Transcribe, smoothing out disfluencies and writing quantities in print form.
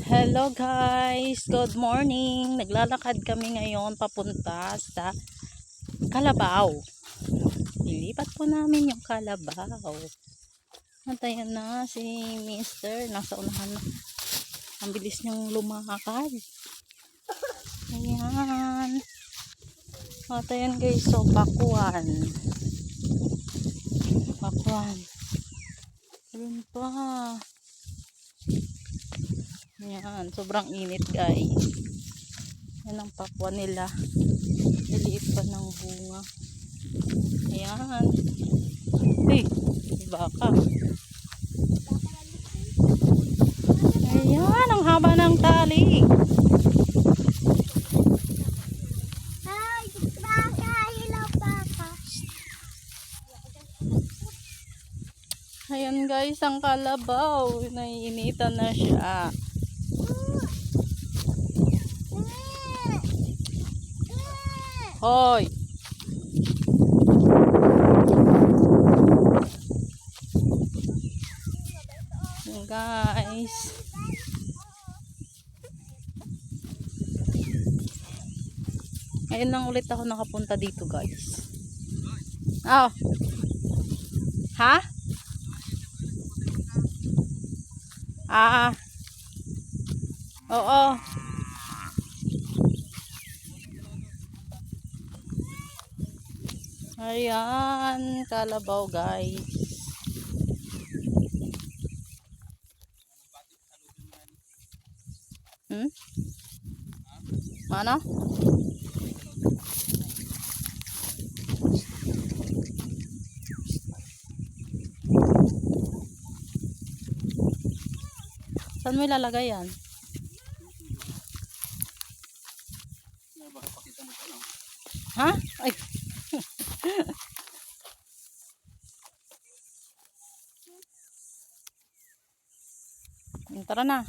Hello guys, good morning. Naglalakad kami ngayon papunta sa Kalabaw. Ilipat po namin yung Kalabaw. Antayan na si Mr. Nasa unahan na. Ang bilis niyang lumakad. Ayan. Antayan guys, so pakuan. Pakuan. Ayun pa. Ayan, sobrang init guys. Yan ang pakwan nila. Liliit pa ng bunga. Ayan. Hey, baka. Ayan, ang haba ng tali. Ayan guys, ang kalabaw. Naiinitan na siya. Hoy! Guys. Ngayon lang ulit ako nakapunta dito guys. Oh. Ha? Oo. Ayan, kalabaw guys. Mana? Saan mo ilalagay yan? Ha? Ay. Tara na.